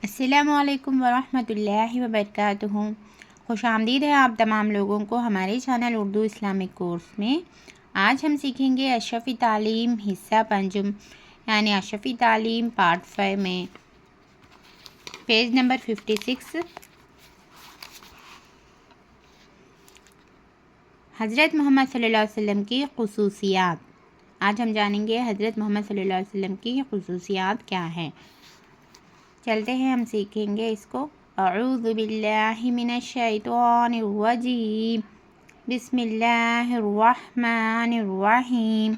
السلام علیکم ورحمۃ اللہ وبرکاتہ۔ خوش آمدید ہے آپ تمام لوگوں کو ہمارے چینل اردو اسلامک کورس میں۔ آج ہم سیکھیں گے اشرفی تعلیم حصہ پنجم یعنی اشرفی تعلیم پارٹ 5 میں پیج نمبر 56 حضرت محمد صلی اللہ علیہ وسلم کی خصوصیات۔ آج ہم جانیں گے حضرت محمد صلی اللہ علیہ وسلم کی خصوصیات کیا ہیں۔ چلتے ہیں، ہم سیکھیں گے اس کو۔ اعوذ باللہ من الشیطان الرجیم، بسم اللہ الرحمن الرحیم۔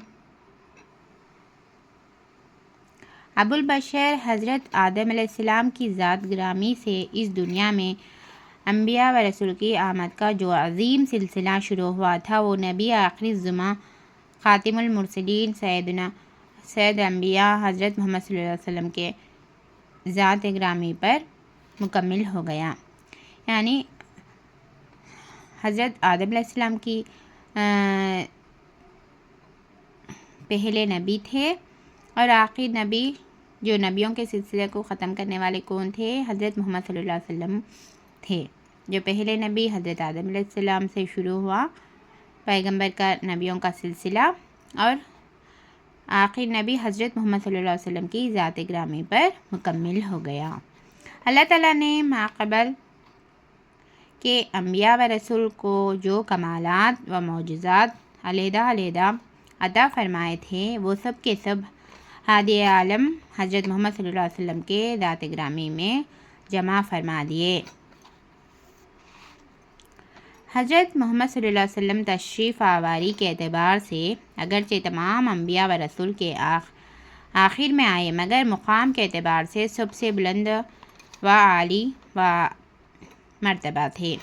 ابو البشر حضرت آدم علیہ السلام کی ذات گرامی سے اس دنیا میں انبیاء و رسول کی آمد کا جو عظیم سلسلہ شروع ہوا تھا، وہ نبی آخر الزماں خاتم المرسلین سید انبیاء حضرت محمد صلی اللہ علیہ وسلم کے ذات گرامی پر مکمل ہو گیا۔ یعنی حضرت آدم علیہ السلام کی پہلے نبی تھے، اور آخری نبی جو نبیوں کے سلسلے کو ختم کرنے والے کون تھے؟ حضرت محمد صلی اللہ علیہ وسلم تھے۔ جو پہلے نبی حضرت آدم علیہ السلام سے شروع ہوا پیغمبر کا نبیوں کا سلسلہ، اور آخری نبی حضرت محمد صلی اللہ علیہ وسلم کی ذات گرامی پر مکمل ہو گیا۔ اللہ تعالیٰ نے ماقبل کے انبیاء و رسول کو جو کمالات و معجزات علیحدہ علیحدہ عطا فرمائے تھے، وہ سب کے سب ہادی عالم حضرت محمد صلی اللہ علیہ وسلم کے ذات گرامی میں جمع فرما دیے۔ حضرت محمد صلی اللہ علیہ وسلم تشریف آوری کے اعتبار سے اگرچہ تمام انبیاء و رسول کے آخر میں آئے، مگر مقام کے اعتبار سے سب سے بلند و عالی و مرتبہ تھے۔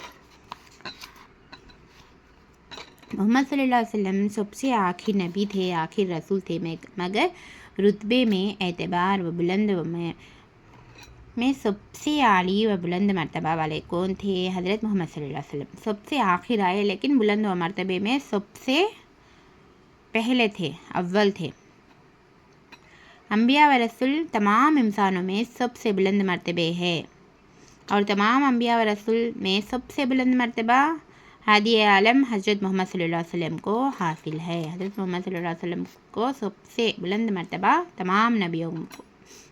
محمد صلی اللہ علیہ وسلم سب سے آخر نبی تھے، آخر رسول تھے، مگر رتبے میں اعتبار و بلند میں سب سے عالی و بلند مرتبہ والے کون تھے؟ حضرت محمد صلی اللہ علیہ وسلم سب سے آخر آئے، لیکن بلند و مرتبے میں سب سے پہلے تھے، اول تھے۔ انبیاء و رسول تمام انسانوں میں سب سے بلند مرتبے ہے، اور تمام انبیاء و رسول میں سب سے بلند مرتبہ ہادی عالم حضرت محمد صلی اللہ علیہ وسلم کو حاصل ہے۔ حضرت محمد صلی اللہ علیہ وسلم کو سب سے بلند مرتبہ تمام نبیوں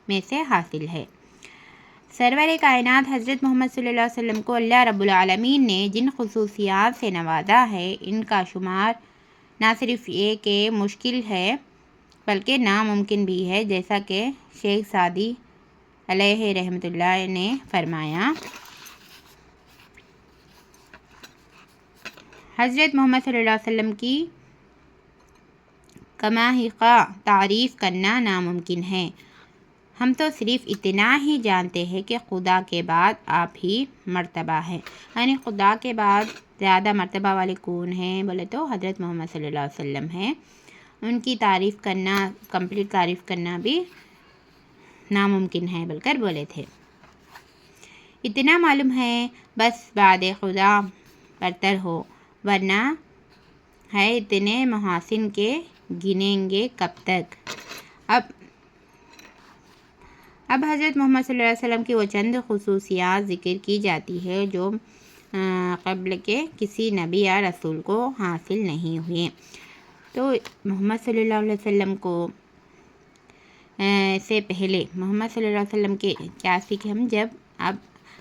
میں سے حاصل ہے۔ سرور کائنات حضرت محمد صلی اللہ علیہ وسلم کو اللہ رب العالمین نے جن خصوصیات سے نوازا ہے، ان کا شمار نہ صرف یہ کہ مشکل ہے بلکہ ناممکن بھی ہے، جیسا کہ شیخ سعدی علیہ رحمۃ اللہ نے فرمایا۔ حضرت محمد صلی اللہ علیہ وسلم کی کما حقہ تعریف کرنا ناممکن ہے۔ ہم تو صرف اتنا ہی جانتے ہیں کہ خدا کے بعد آپ ہی مرتبہ ہے، یعنی خدا کے بعد زیادہ مرتبہ والے کون ہیں بولے تو حضرت محمد صلی اللہ علیہ وسلم ہیں۔ ان کی تعریف کرنا، کمپلیٹ تعریف کرنا بھی ناممکن ہے بول کر بولے تھے۔ اتنا معلوم ہے بس بعد خدا برتر ہو، ورنہ ہے اتنے محاسن کے گنیں گے کب تک۔ اب حضرت محمد صلی اللہ علیہ وسلم کی وہ چند خصوصیات ذکر کی جاتی ہے جو قبل کے کسی نبی یا رسول کو حاصل نہیں ہوئے۔ تو محمد صلی اللہ علیہ وسلم کو سے پہلے محمد صلی اللہ علیہ وسلم کے کیا سیکھیں ہم، جب اب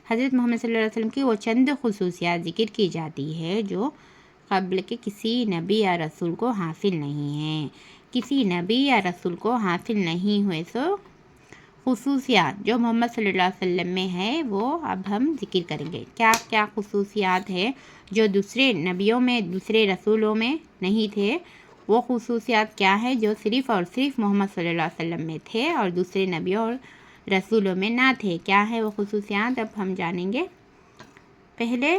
حضرت محمد صلی اللہ علیہ وسلم کی وہ چند خصوصیات ذکر کی جاتی ہے جو قبل کے کسی نبی یا رسول کو حاصل نہیں ہیں۔ کسی نبی یا رسول کو حاصل نہیں ہوئے سو خصوصیات جو محمد صلی اللہ علیہ وسلم میں ہے، وہ اب ہم ذکر کریں گے۔ کیا کیا خصوصیات ہیں جو دوسرے نبیوں میں، دوسرے رسولوں میں نہیں تھے؟ وہ خصوصیات کیا ہے جو صرف اور صرف محمد صلی اللہ علیہ وسلم میں تھے اور دوسرے نبیوں اور رسولوں میں نہ تھے؟ کیا ہے وہ خصوصیات، اب ہم جانیں گے۔ پہلے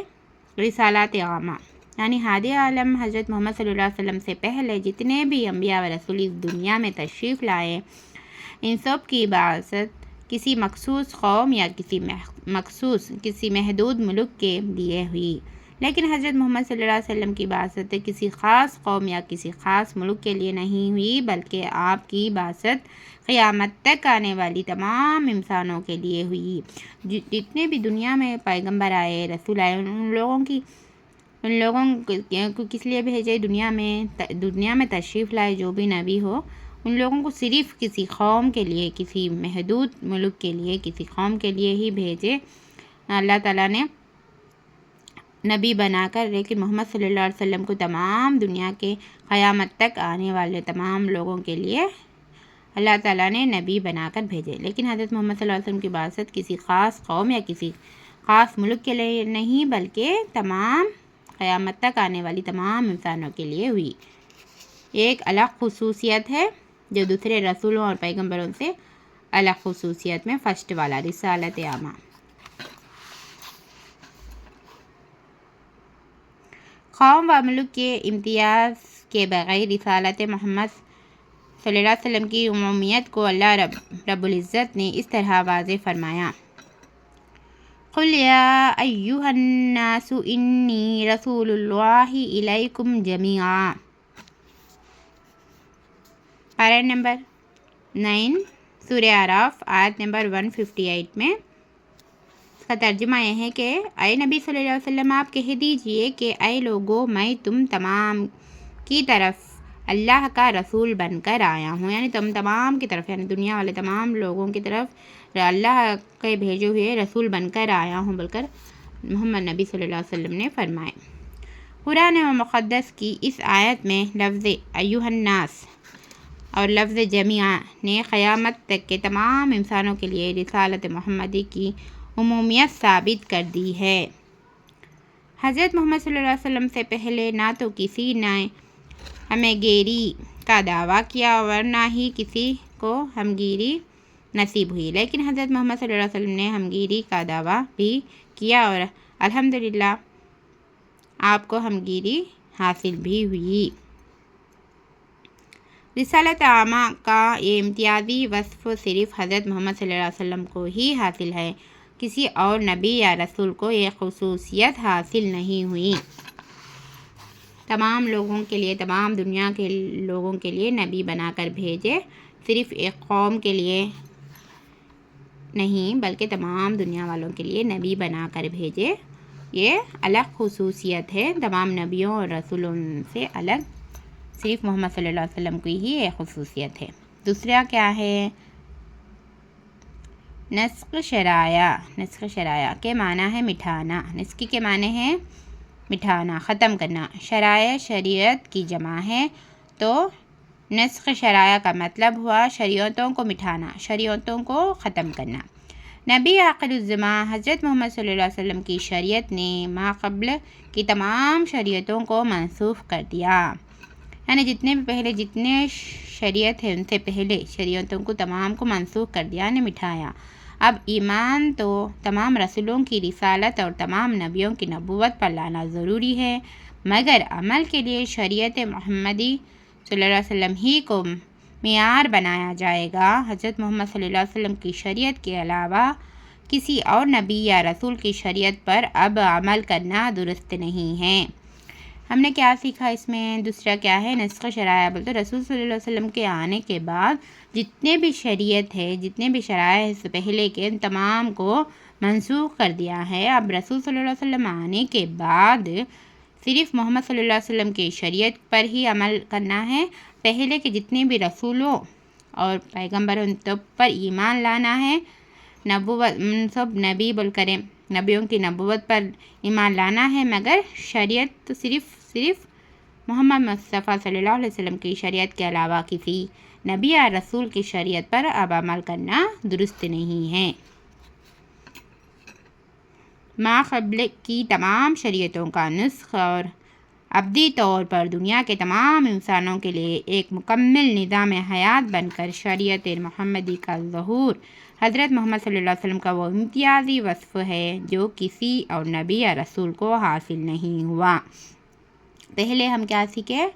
رسالات عامہ، یعنی ہادی عالم حضرت محمد صلی اللہ علیہ وسلم سے پہلے جتنے بھی انبیاء و رسول اس دنیا میں تشریف لائے، ان سب کی بعثت کسی مخصوص قوم یا کسی محدود ملک کے لیے ہوئی، لیکن حضرت محمد صلی اللہ علیہ وسلم کی بعثت کسی خاص قوم یا کسی خاص ملک کے لیے نہیں ہوئی، بلکہ آپ کی بعثت قیامت تک آنے والی تمام انسانوں کے لیے ہوئی۔ جتنے بھی دنیا میں پیغمبر آئے، رسول آئے، ان لوگوں کو کس لیے بھیجے؟ دنیا میں تشریف لائے جو بھی نبی ہو، ان لوگوں کو صرف کسی قوم کے لیے، کسی محدود ملک کے لیے، کسی قوم کے لیے ہی بھیجے اللہ تعالیٰ نے نبی بنا کر، لیکن محمد صلی اللہ علیہ وسلم کو تمام دنیا کے قیامت تک آنے والے تمام لوگوں کے لیے اللہ تعالیٰ نے نبی بنا کر بھیجے۔ لیکن حضرت محمد صلی اللہ علیہ وسلم کی بعثت کسی خاص قوم یا کسی خاص ملک کے لیے نہیں، بلکہ تمام قیامت تک آنے والی تمام انسانوں کے لیے ہوئی۔ ایک الگ خصوصیت ہے جو دوسرے رسولوں اور پیغمبروں سے الگ خصوصیت میں فرسٹ والا، رسالت عامہ۔ قوم و ملک کے امتیاز کے بغیر رسالت محمد صلی اللہ علیہ وسلم کی عمومیت کو اللہ رب العزت نے اس طرح واضح فرمایا: قُلْ يَا أَيُّهَا النَّاسُ إِنِّي رَسُولُ اللَّهِ إِلَيْكُمْ جَمِيعًا۔ پارہ نمبر 9 سورہ اعراف آیت نمبر 158 میں اس کا ترجمہ یہ ہے کہ اے نبی صلی اللہ علیہ وسلم، آپ کہہ دیجئے کہ اے لوگو، میں تم تمام کی طرف اللہ کا رسول بن کر آیا ہوں، یعنی تم تمام کی طرف، یعنی دنیا والے تمام لوگوں کی طرف اللہ کے بھیجے ہوئے رسول بن کر آیا ہوں بول کر محمد نبی صلی اللہ علیہ وسلم نے فرمائے۔ قرآن مقدس کی اس آیت میں لفظ ایھا الناس اور لفظ جمیعا نے قیامت تک کے تمام انسانوں کے لیے رسالت محمدی کی عمومیت ثابت کر دی ہے۔ حضرت محمد صلی اللہ علیہ وسلم سے پہلے نہ تو کسی نے ہمگیری کا دعویٰ کیا اور نہ ہی کسی کو ہمگیری نصیب ہوئی، لیکن حضرت محمد صلی اللہ علیہ وسلم نے ہمگیری کا دعویٰ بھی کیا اور الحمدللہ آپ کو ہمگیری حاصل بھی ہوئی۔ رسالت عامہ کا یہ امتیازی وصف صرف حضرت محمد صلی اللہ علیہ وسلم کو ہی حاصل ہے، کسی اور نبی یا رسول کو یہ خصوصیت حاصل نہیں ہوئی۔ تمام لوگوں کے لیے، تمام دنیا کے لوگوں کے لیے نبی بنا کر بھیجے، صرف ایک قوم کے لیے نہیں بلکہ تمام دنیا والوں کے لیے نبی بنا کر بھیجے، یہ الگ خصوصیت ہے، تمام نبیوں اور رسولوں سے الگ صرف محمد صلی اللہ علیہ وسلم کی ہی ایک خصوصیت ہے۔ دوسرا کیا ہے؟ نسخ شرائع۔ نسخ شرائع کے معنی ہے مٹھانا، نسخ کے معنی ہے مٹھانا، ختم کرنا۔ شرائع شریعت کی جمع ہے، تو نسخ شرائع کا مطلب ہوا شریعتوں کو مٹھانا، شریعتوں کو ختم کرنا۔ نبی آخر الزماں حضرت محمد صلی اللہ علیہ وسلم کی شریعت نے ما قبل کی تمام شریعتوں کو منسوخ کر دیا، یعنی جتنے بھی پہلے جتنے شریعت ہے ان سے پہلے شریعتوں کو تمام کو منسوخ کر دیا، یعنی مٹھایا۔ اب ایمان تو تمام رسولوں کی رسالت اور تمام نبیوں کی نبوت پر لانا ضروری ہے، مگر عمل کے لیے شریعت محمدی صلی اللہ علیہ وسلم ہی کو معیار بنایا جائے گا۔ حضرت محمد صلی اللہ علیہ وسلم کی شریعت کے علاوہ کسی اور نبی یا رسول کی شریعت پر اب عمل کرنا درست نہیں ہے۔ ہم نے کیا سیکھا اس میں؟ دوسرا کیا ہے؟ نسخ شرائع بولتے رسول صلی اللہ علیہ وسلم کے آنے کے بعد جتنے بھی شریعت ہے، جتنے بھی شرائع سے پہلے کے تمام کو منسوخ کر دیا ہے۔ اب رسول صلی اللہ علیہ وسلم آنے کے بعد صرف محمد صلی اللہ علیہ وسلم کی شریعت پر ہی عمل کرنا ہے، پہلے کے جتنے بھی رسولوں اور پیغمبروں پر ایمان لانا ہے، نبوت سب نبی بول کریں نبیوں کی نبوت پر ایمان لانا ہے، مگر شریعت تو صرف محمد مصطفیٰ صلی اللہ علیہ وسلم کی شریعت کے علاوہ کسی نبی یا رسول کی شریعت پر اب عمل کرنا درست نہیں ہے۔ ما قبل کی تمام شریعتوں کا نسخ اور ابدی طور پر دنیا کے تمام انسانوں کے لیے ایک مکمل نظام حیات بن کر شریعت محمدی کا ظہور حضرت محمد صلی اللہ علیہ وسلم کا وہ امتیازی وصف ہے جو کسی اور نبی یا رسول کو حاصل نہیں ہوا۔ پہلے ہم کیا سیکھے؟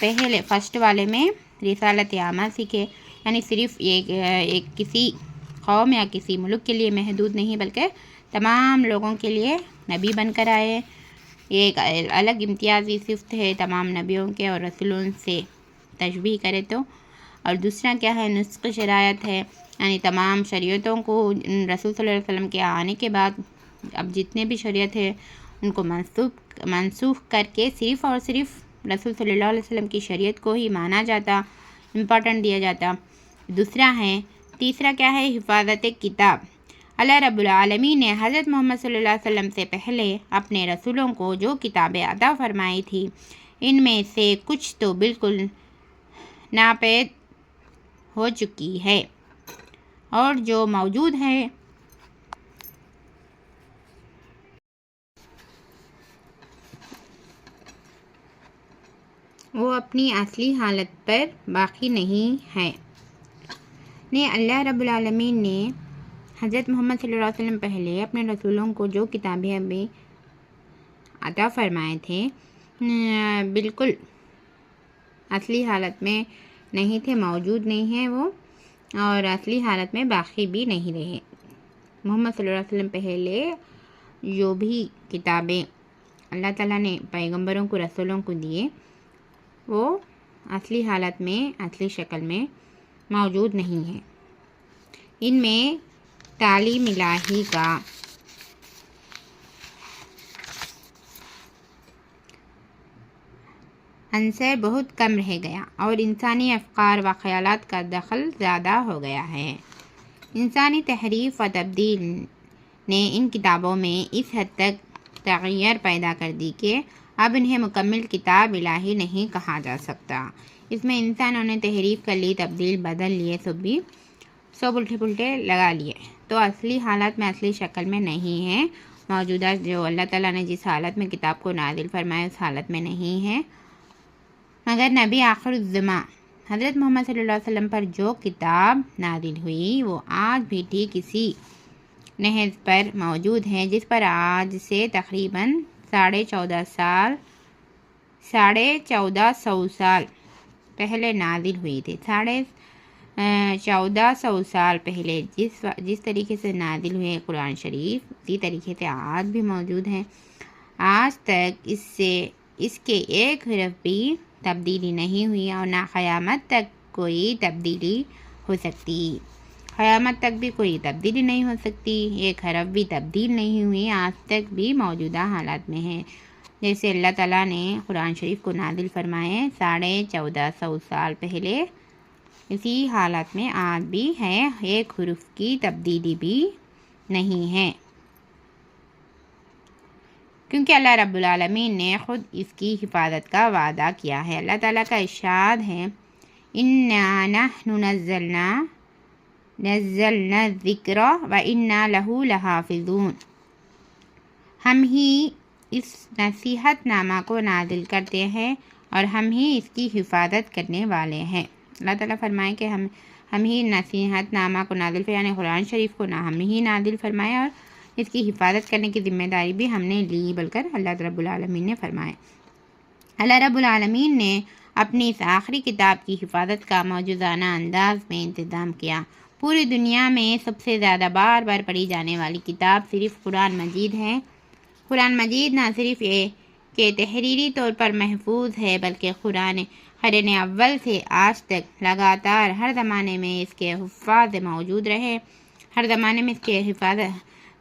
پہلے فرسٹ والے میں رسالت عامہ سیکھے، یعنی صرف ایک کسی قوم یا کسی ملک کے لیے محدود نہیں بلکہ تمام لوگوں کے لیے نبی بن کر آئے۔ یہ ایک الگ امتیازی صفت ہے تمام نبیوں کے اور رسولوں سے تشبیہ کرے تو۔ اور دوسرا کیا ہے، نسخ شرائط ہے، یعنی تمام شریعتوں کو رسول صلی اللہ علیہ وسلم کے آنے کے بعد اب جتنے بھی شریعت ہے ان کو منسوخ کر کے صرف اور صرف رسول صلی اللہ علیہ وسلم کی شریعت کو ہی مانا جاتا، امپورٹنٹ دیا جاتا۔ تیسرا کیا ہے، حفاظت کتاب۔ اللہ رب العالمین نے حضرت محمد صلی اللہ علیہ وسلم سے پہلے اپنے رسولوں کو جو کتابیں عطا فرمائی تھی ان میں سے کچھ تو بالکل ناپید ہو چکی ہے، اور جو موجود ہے وہ اپنی اصلی حالت پر باقی نہیں ہے۔ اللہ رب العالمین نے حضرت محمد صلی اللہ علیہ وسلم پہلے اپنے رسولوں کو جو کتابیں ابھی عطا فرمائے تھے بالکل اصلی حالت میں نہیں تھے، موجود نہیں ہیں وہ، اور اصلی حالت میں باقی بھی نہیں رہے۔ محمد صلی اللہ علیہ وسلم پہلے جو بھی کتابیں اللہ تعالیٰ نے پیغمبروں کو، رسولوں کو دیے وہ اصلی حالت میں، اصلی شکل میں موجود نہیں ہیں۔ ان میں تعلیم الہی کا عنصر بہت کم رہ گیا اور انسانی افکار و خیالات کا دخل زیادہ ہو گیا ہے۔ انسانی تحریف و تبدیل نے ان کتابوں میں اس حد تک تغیر پیدا کر دی کہ اب انہیں مکمل کتاب الہی نہیں کہا جا سکتا۔ اس میں انسانوں نے تحریف کر لی، تبدیل بدل لیے، سب الٹے پلٹے لگا لیے، تو اصلی حالت میں، اصلی شکل میں نہیں ہے موجودہ۔ جو اللہ تعالیٰ نے جس حالت میں کتاب کو نازل فرمایا اس حالت میں نہیں ہے، مگر نبی آخر الزماں حضرت محمد صلی اللہ علیہ وسلم پر جو کتاب نازل ہوئی وہ آج بھی ٹھیک اسی نہج پر موجود ہے جس پر آج سے تقریباً 1450 سال پہلے نازل ہوئی تھی۔ 1450 سال پہلے جس طریقے سے نازل ہوئے قرآن شریف اسی طریقے سے آج بھی موجود ہے۔ آج تک اس کے ایک حرف بھی تبدیلی نہیں ہوئی اور نہ قیامت تک کوئی تبدیلی ہو سکتی۔ قیامت تک بھی کوئی تبدیلی نہیں ہو سکتی، ایک حرف بھی تبدیل نہیں ہوئی، آج تک بھی موجودہ حالات میں ہے۔ جیسے اللہ تعالیٰ نے قرآن شریف کو نازل فرمائے 1450 سال پہلے، اسی حالت میں آج بھی ہے، ایک حرف کی تبدیلی بھی نہیں ہے، کیونکہ اللہ رب العالمین نے خود اس کی حفاظت کا وعدہ کیا ہے۔ اللہ تعالیٰ کا ارشاد ہے، اِنَّا نَحْنُ نَزَّلْنَا الذِّكْرَ وَإِنَّا لَهُ لَحَافِظُونَ۔ ہم ہی اس نصیحت نامہ کو نازل کرتے ہیں اور ہم ہی اس کی حفاظت کرنے والے ہیں۔ اللہ تعالیٰ فرمائے کہ ہم ہی نصیحت نامہ کو نازل فرمائے، یعنی قرآن شریف کو ہم ہی نازل فرمائے اور اس کی حفاظت کرنے کی ذمہ داری بھی ہم نے لی، بول کر اللہ رب العالمین نے فرمایا۔ اللہ رب العالمین نے اپنی اس آخری کتاب کی حفاظت کا معجزانہ انداز میں انتظام کیا۔ پوری دنیا میں سب سے زیادہ بار بار پڑھی جانے والی کتاب صرف قرآن مجید ہے۔ قرآن مجید نہ صرف یہ کہ تحریری طور پر محفوظ ہے بلکہ قرن اول سے آج تک لگاتار ہر زمانے میں اس کے حفاظ موجود رہے، ہر زمانے میں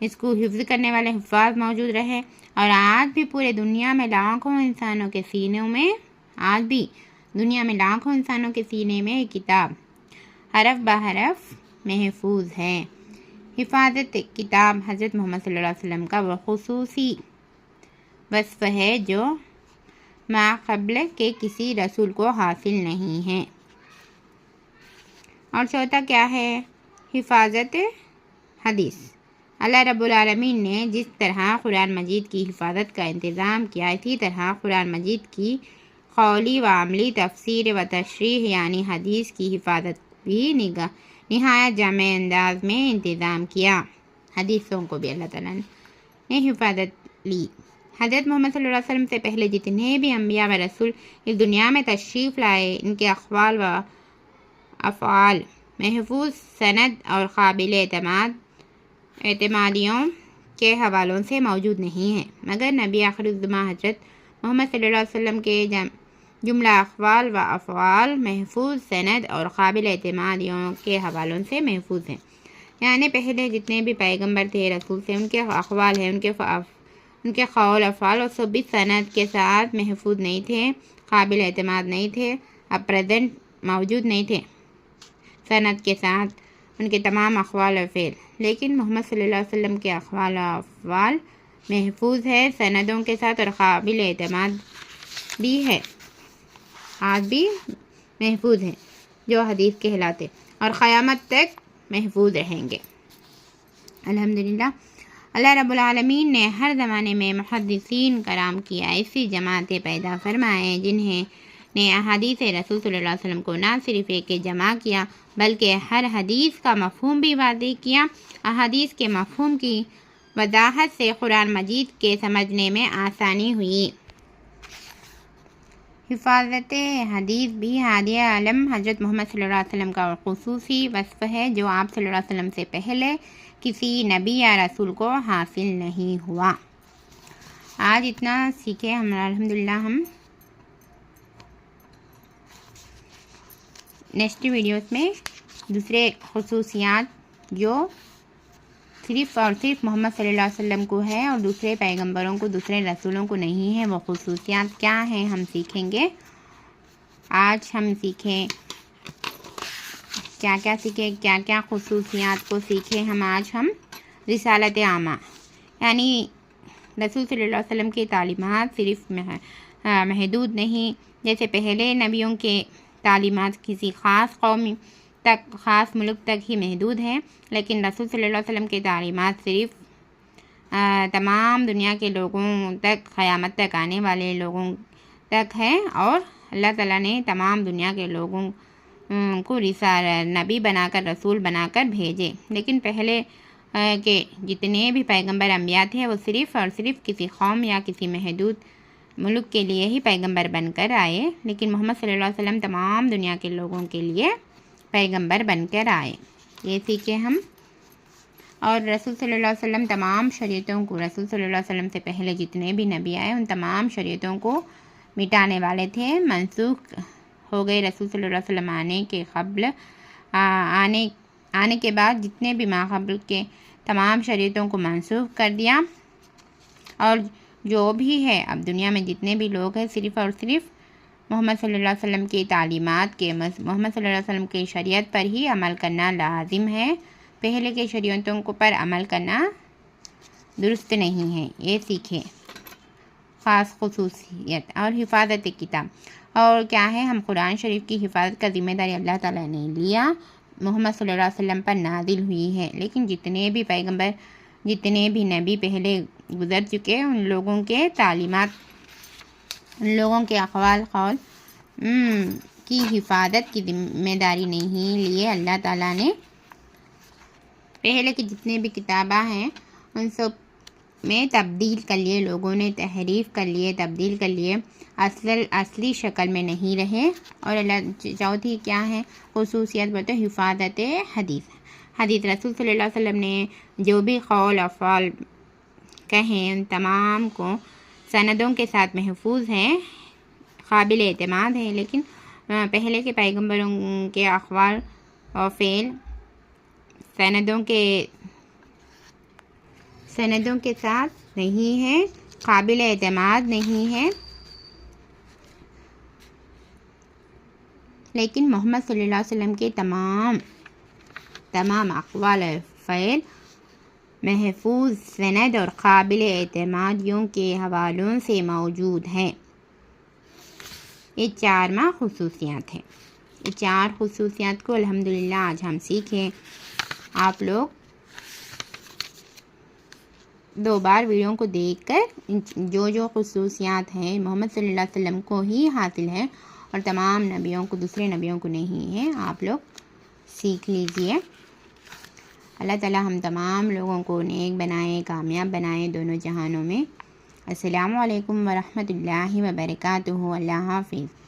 اس کو حفظ کرنے والے حفاظ موجود رہے، اور آج بھی پورے دنیا میں لاکھوں انسانوں کے سینے میں یہ کتاب حرف بہ حرف محفوظ ہے۔ حفاظت کتاب حضرت محمد صلی اللہ علیہ وسلم کا وہ خصوصی وصف ہے جو ماقبل کے کسی رسول کو حاصل نہیں ہے۔ اور چوتھا کیا ہے، حفاظت حدیث۔ اللہ رب العالمین نے جس طرح قرآن مجید کی حفاظت کا انتظام کیا، اسی طرح قرآن مجید کی قولی و عملی تفسیر و تشریح یعنی حدیث کی حفاظت بھی نہایت جامع انداز میں انتظام کیا۔ حدیثوں کو بھی اللہ تعالیٰ نے حفاظت لی۔ حضرت محمد صلی اللہ علیہ وسلم سے پہلے جتنے بھی انبیاء و رسول اس دنیا میں تشریف لائے، ان کے اقوال و افعال محفوظ، سند اور قابل اعتمادیوں کے حوالوں سے موجود نہیں ہیں، مگر نبی آخر الزماں حضرت محمد صلی اللہ علیہ وسلم کے جملہ اقوال و افعال محفوظ سند اور قابل اعتمادیوں کے حوالوں سے محفوظ ہیں۔ یعنی پہلے جتنے بھی پیغمبر تھے، رسول سے، ان کے اقوال ہیں، ان کے قول افعال اور سب بھی سند کے ساتھ محفوظ نہیں تھے، قابل اعتماد نہیں تھے، اب پریزنٹ موجود نہیں تھے سند کے ساتھ ان کے تمام اقوال و فعل، لیکن محمد صلی اللہ علیہ وسلم کے اقوال و افعال محفوظ ہے سندوں کے ساتھ اور قابل اعتماد بھی ہے، آج بھی محفوظ ہیں، جو حدیث کہلاتے اور قیامت تک محفوظ رہیں گے۔ الحمدللہ، اللہ رب العالمین نے ہر زمانے میں محدثین کرام کی ایسی جماعتیں پیدا فرمائے جنہیں نے احادیث رسول صلی اللہ علیہ وسلم کو نہ صرف ایک جمع کیا بلکہ ہر حدیث کا مفہوم بھی واضح کیا۔ احادیث کے مفہوم کی وضاحت سے قرآن مجید کے سمجھنے میں آسانی ہوئی۔ حفاظت حدیث بھی ہادی عالم حضرت محمد صلی اللہ علیہ وسلم کا خصوصی وصف ہے جو آپ صلی اللہ علیہ وسلم سے پہلے کسی نبی یا رسول کو حاصل نہیں ہوا۔ آج اتنا سیکھے ہم الحمدللہ۔ ہم نیکسٹ ویڈیوز میں دوسرے خصوصیات جو صرف اور صرف محمد صلی اللہ علیہ وسلم کو ہے اور دوسرے پیغمبروں کو، دوسرے رسولوں کو نہیں ہے، وہ خصوصیات کیا ہیں ہم سیکھیں گے۔ آج ہم سیکھیں کیا کیا خصوصیات کو سیکھیں ہم رسالت عامہ، یعنی رسول صلی اللہ علیہ وسلم کی تعلیمات صرف محدود نہیں، جیسے پہلے نبیوں کے تعلیمات کسی خاص قوم تک، خاص ملک تک ہی محدود ہیں، لیکن رسول صلی اللہ علیہ وسلم کی تعلیمات صرف تمام دنیا کے لوگوں تک، قیامت تک آنے والے لوگوں تک ہے، اور اللہ تعالیٰ نے تمام دنیا کے لوگوں کو نبی بنا کر، رسول بنا کر بھیجے، لیکن پہلے کے جتنے بھی پیغمبر انبیاء تھے وہ صرف اور صرف کسی قوم یا کسی محدود ملک کے لیے ہی پیغمبر بن کر آئے، لیکن محمد صلی اللہ علیہ وسلم تمام دنیا کے لوگوں کے لیے پیغمبر بن کر آئے، یہ سیکھے ہم۔ اور رسول صلی اللہ علیہ وسلم تمام شریعتوں کو، رسول صلی اللہ علیہ وسلم سے پہلے جتنے بھی نبی آئے ان تمام شریعتوں کو مٹانے والے تھے، منسوخ ہو گئے۔ رسول صلی اللہ علیہ وسلم آنے کے بعد جتنے بھی ماقبل کے تمام شریعتوں کو منسوخ کر دیا، اور جو بھی ہے اب دنیا میں جتنے بھی لوگ ہیں صرف اور صرف محمد صلی اللہ علیہ وسلم کی تعلیمات کے، محمد صلی اللہ علیہ وسلم کی شریعت پر ہی عمل کرنا لازم ہے، پہلے کے شریعتوں پر عمل کرنا درست نہیں ہے، یہ سیکھے۔ خاص خصوصیت اور حفاظت کتاب، اور کیا ہے، ہم قرآن شریف کی حفاظت کا ذمہ داری اللہ تعالیٰ نے لیا، محمد صلی اللہ علیہ وسلم پر نازل ہوئی ہے، لیکن جتنے بھی پیغمبر، جتنے بھی نبی پہلے گزر چکے، ان لوگوں کے تعلیمات، ان لوگوں کے اقوال قول کی حفاظت کی ذمہ داری نہیں لیے اللہ تعالیٰ نے۔ پہلے کی جتنے بھی کتابیں ہیں ان سب میں تبدیل کر لیے، لوگوں نے تحریف کر لیے، تبدیل کر لیے، اصلی شکل میں نہیں رہے۔ اور چوتھی کیا ہے خصوصیت بولتے حفاظت حدیث رسول صلی اللہ علیہ وسلم نے جو بھی قول افعال کہیں ان تمام کو سندوں کے ساتھ محفوظ ہیں، قابل اعتماد ہے، لیکن پہلے کے پیغمبروں کے اقوال اور فعل سندوں کے ساتھ نہیں ہے، قابل اعتماد نہیں ہے، لیکن محمد صلی اللہ علیہ وسلم کے تمام اقوال فعل محفوظ سند اور قابل اعتمادیوں کے حوالوں سے موجود ہیں۔ یہ 4 خصوصیات ہیں، یہ 4 خصوصیات کو الحمدللہ آج ہم سیکھیں۔ آپ لوگ 2 بار ویڈیو کو دیکھ کر جو خصوصیات ہیں محمد صلی اللہ علیہ وسلم کو ہی حاصل ہے اور تمام نبیوں کو، دوسرے نبیوں کو نہیں ہے، آپ لوگ سیکھ لیجئے۔ اللہ تعالیٰ ہم تمام لوگوں کو نیک بنائے، کامیاب بنائے دونوں جہانوں میں۔ السلام علیکم ورحمۃ اللہ وبرکاتہ۔ اللہ حافظ۔